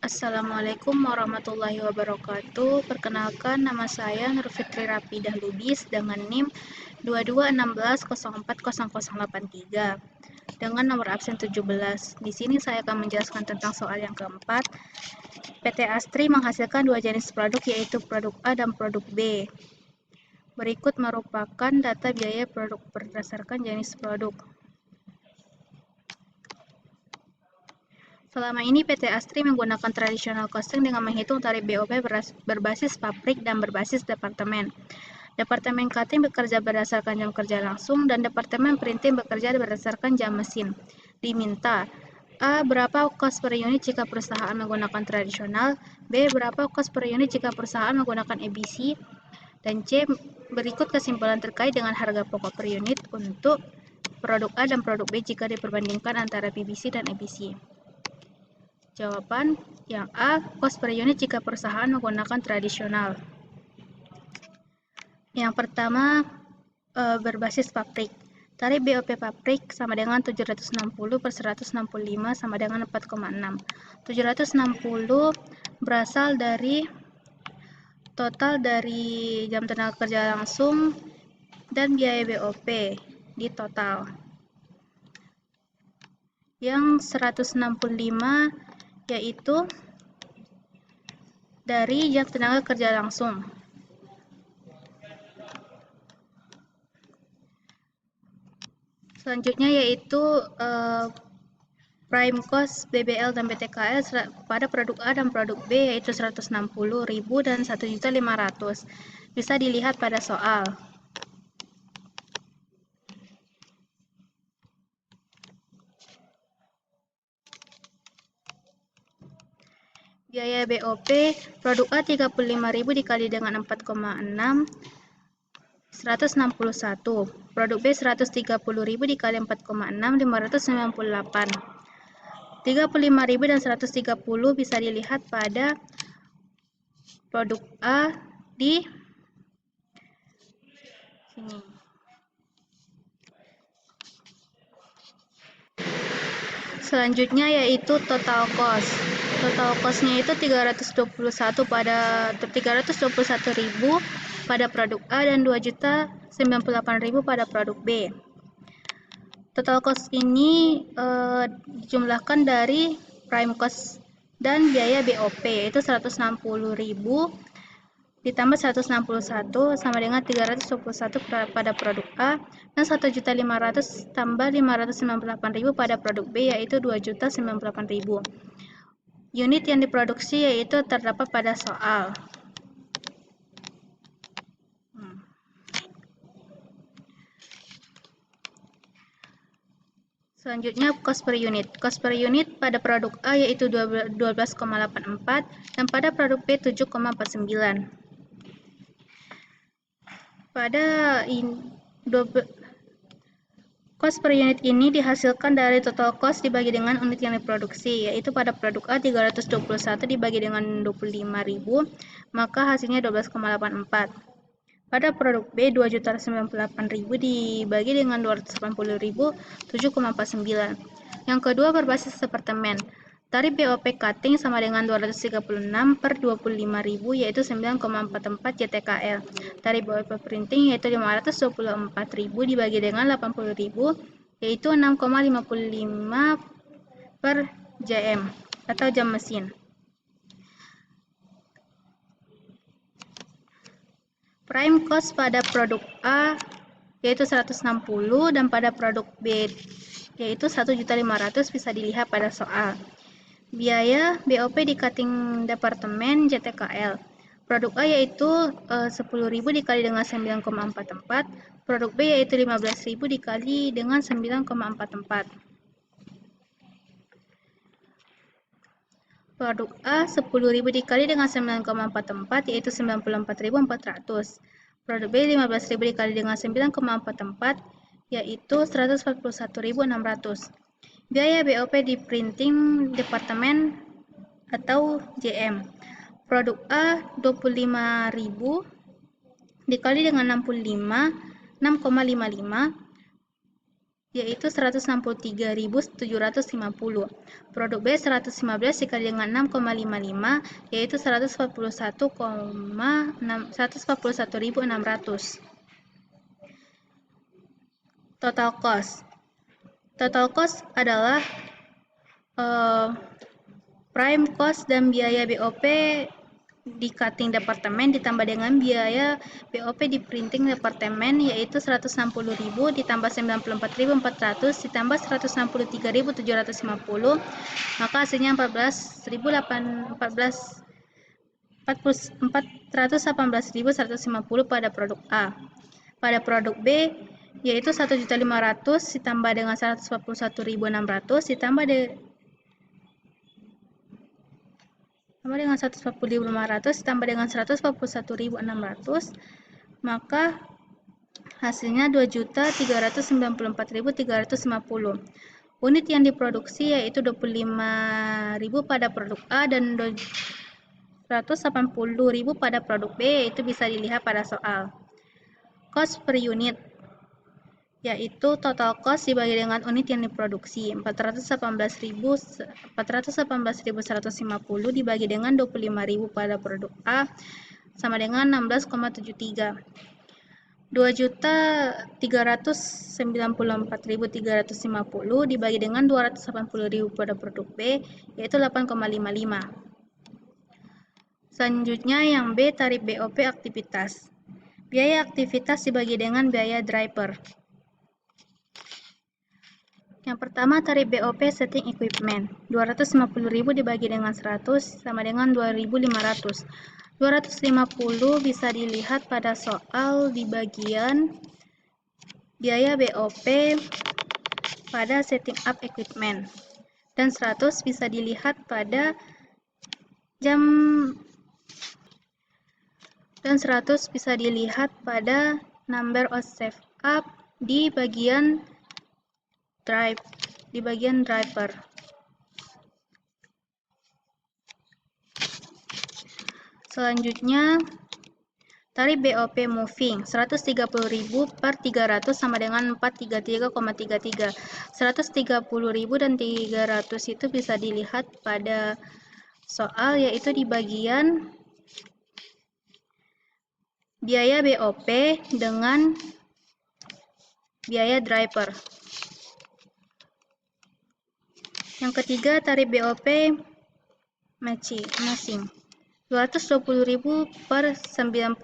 Assalamualaikum warahmatullahi wabarakatuh. Perkenalkan, nama saya Nur Fitri Rafidah Lubis dengan NIM 2216040083 dengan nomor absen 17. Di sini saya akan menjelaskan tentang soal yang keempat. PT Astri menghasilkan dua jenis produk, yaitu produk A dan produk B. Berikut merupakan data biaya produk berdasarkan jenis produk. Selama ini PT Astri menggunakan traditional costing dengan menghitung tarif BOP berbasis pabrik dan berbasis departemen. Departemen cutting bekerja berdasarkan jam kerja langsung dan departemen printing bekerja berdasarkan jam mesin. Diminta: A. Berapa cost per unit jika perusahaan menggunakan tradisional? B. Berapa cost per unit jika perusahaan menggunakan ABC? Dan C. Berikut kesimpulan terkait dengan harga pokok per unit untuk produk A dan produk B jika diperbandingkan antara PBC dan ABC. Jawaban yang A, cost per unit jika perusahaan menggunakan tradisional. Yang pertama, berbasis pabrik. Tarif BOP pabrik sama dengan 760 per 165 sama dengan 4,6. 760 berasal dari total dari jam tenaga kerja langsung dan biaya BOP di total. Yang 165 yaitu dari jam tenaga kerja langsung. Selanjutnya yaitu prime cost BBL dan BTKL pada produk A dan produk B, yaitu 160.000 dan 1.500.000. Bisa dilihat pada soal. Biaya BOP produk A 35.000 dikali dengan 4,6, 161. Produk B 130.000 dikali 4,6, 598. 35.000 dan 130 bisa dilihat pada produk A di sini. Selanjutnya yaitu total cost. Total cost-nya itu 321.000 pada produk A dan 2.098.000 pada produk B. Total cost ini dijumlahkan dari prime cost dan biaya BOP, yaitu 160.000 ditambah 161 sama dengan 321 pada produk A dan 1.500.000 tambah 598.000 pada produk B, yaitu 2.098.000. Unit yang diproduksi yaitu terdapat pada soal. Selanjutnya cost per unit. Cost per unit pada produk A yaitu 12,84 dan pada produk B 7,49. Pada cost per unit ini dihasilkan dari total cost dibagi dengan unit yang diproduksi, yaitu pada produk A 321 dibagi dengan 25.000, maka hasilnya 12,84. Pada produk B 2.098.000 dibagi dengan 280.000, 7,49. Yang kedua berbasis departemen. Tarif BOP cutting sama dengan 236 per 25.000 yaitu 9,44 JTKL. Tarif BOP printing yaitu 524.000 dibagi dengan 80.000 yaitu 6,55 per JM atau jam mesin. Prime cost pada produk A yaitu 160 dan pada produk B yaitu 1.500.000 bisa dilihat pada soal. Biaya BOP di cutting departemen JTKL. Produk A yaitu 10.000 dikali dengan 9,44, produk B yaitu 15.000 dikali dengan 9,44. Produk A 10.000 dikali dengan 9,44 yaitu 94.400. Produk B 15.000 dikali dengan 9,44 yaitu 141.600. Biaya BOP di printing departemen atau JM. Produk A 25.000 dikali dengan 65, 6,55 yaitu 163.750. Produk B 115 dikali dengan 6,55 yaitu 141.600. Total cost. Total cost adalah prime cost dan biaya BOP di cutting departemen ditambah dengan biaya BOP di printing departemen yaitu 160.000 ditambah 94.400 ditambah 163.750, maka hasilnya 418.150 pada produk A. Pada produk B yaitu 1.500.000 ditambah dengan 141.600 ditambah dengan 140.500 ditambah dengan 141.600, maka hasilnya 2.394.350. Unit yang diproduksi yaitu 25.000 pada produk A dan 280.000 pada produk B, yaitu bisa dilihat pada soal. Cost per unit yaitu total cost dibagi dengan unit yang diproduksi. 418.150 dibagi dengan 25.000 pada produk A sama dengan 16,73. 2.394.350 dibagi dengan 280.000 pada produk B yaitu 8,55. Selanjutnya yang B, tarif BOP aktivitas. Biaya aktivitas dibagi dengan biaya driver. Yang pertama, tarif BOP setting equipment. 250.000 dibagi dengan 100 sama dengan 2.500. 250 bisa dilihat pada soal di bagian biaya BOP pada setting up equipment. Dan 100 bisa dilihat pada jam, dan 100 bisa dilihat pada number of save up di bagian driver. Selanjutnya, tarif BOP moving 130.000 per 300 sama dengan 433,33. 130.000 dan 300 itu bisa dilihat pada soal yaitu di bagian biaya BOP dengan biaya driver. Yang ketiga, tarif BOP matching 220.000 per 90.000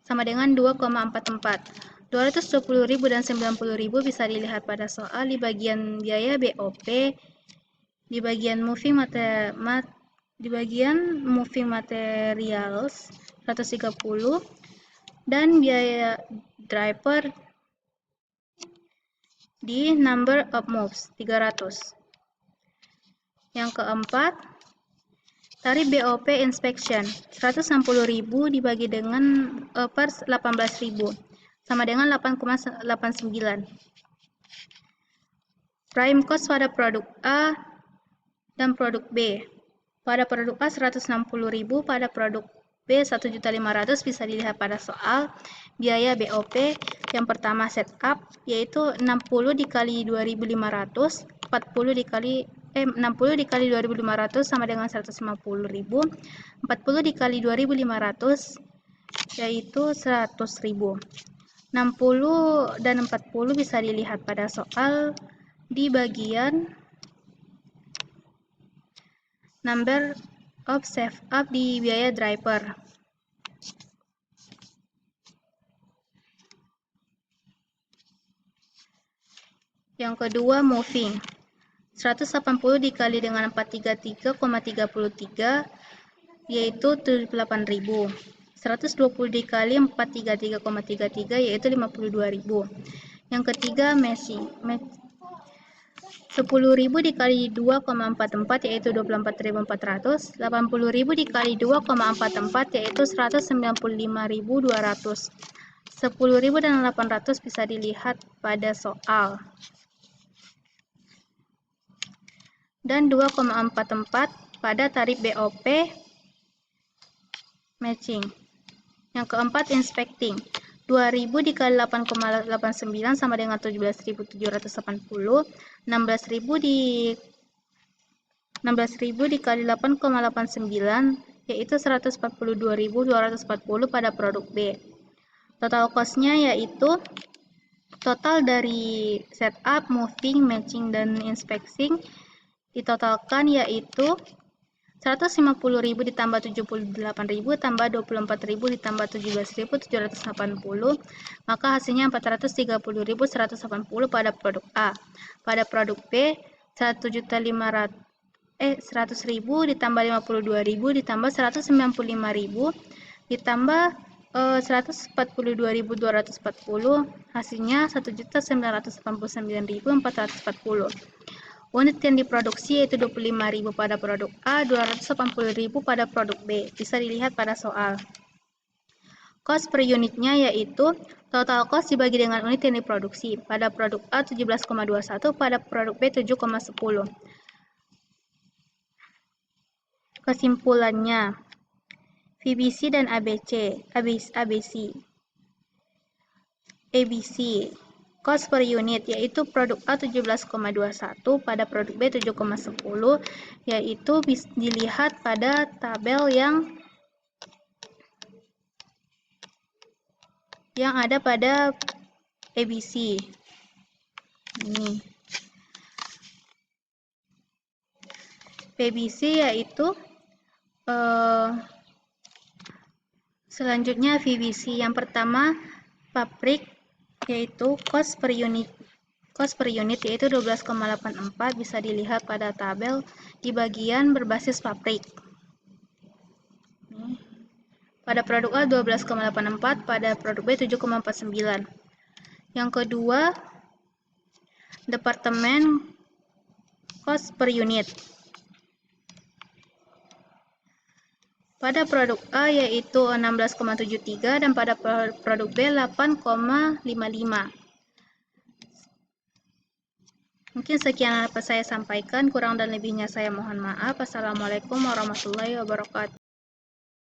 sama dengan 2,44. 220.000 dan 90.000 bisa dilihat pada soal di bagian biaya BOP di bagian moving materials 130 dan biaya driver di number of moves 300. Yang keempat, tarif BOP inspection 160.000 dibagi dengan per 18.000 sama dengan 8,89. Prime cost pada produk A dan produk B. Pada produk A 160.000, pada produk B 1.500 bisa dilihat pada soal biaya BOP. Yang pertama setup yaitu 60 dikali 2.500, 60 dikali 2.500 sama dengan 150.000. 40 dikali 2.500 yaitu 100.000. 60 dan 40 bisa dilihat pada soal di bagian number of save up di biaya driver. Yang kedua, moving 180 dikali dengan 433,33 yaitu 78.000. 120 dikali 433,33 yaitu 52.000. Yang ketiga, matching 10.000 dikali 2,44 yaitu 24.400. 80.000 dikali 2,44 yaitu 195.200. 10.000 dan 800 bisa dilihat pada soal. Dan 2,44 pada tarif BOP matching. Yang keempat, inspecting 2000 dikali 8,89 sama dengan 17.780. 16.000 dikali 8,89 yaitu 142.240 pada produk B. Total cost-nya yaitu total dari setup, moving, matching, dan inspecting ditotalkan yaitu 150.000 ditambah 78.000 tambah 24.000 ditambah 17.780, maka hasilnya 430.180 pada produk A. Pada produk B 100.000 ditambah 52.000 ditambah 195.000 ditambah 142.240, hasilnya 1.989.440. Unit yang diproduksi yaitu 25.000 pada produk A, 280.000 pada produk B. Bisa dilihat pada soal. Cost per unitnya yaitu total cost dibagi dengan unit yang diproduksi. Pada produk A 17,21, pada produk B 7,10. Kesimpulannya, VBC dan ABC. Cost per unit yaitu produk A 17,21 pada produk B 7,10, yaitu bisa dilihat pada tabel yang ada pada ABC. Ini PBC yaitu selanjutnya VBC. Yang pertama pabrik yaitu cost per unit yaitu 12,84, bisa dilihat pada tabel di bagian berbasis pabrik. Pada produk A 12,84, pada produk B 7,49. Yang kedua, departemen cost per unit. Pada produk A yaitu 16,73 dan pada produk B 8,55. Mungkin sekian yang dapat saya sampaikan, kurang dan lebihnya saya mohon maaf. Assalamualaikum warahmatullahi wabarakatuh.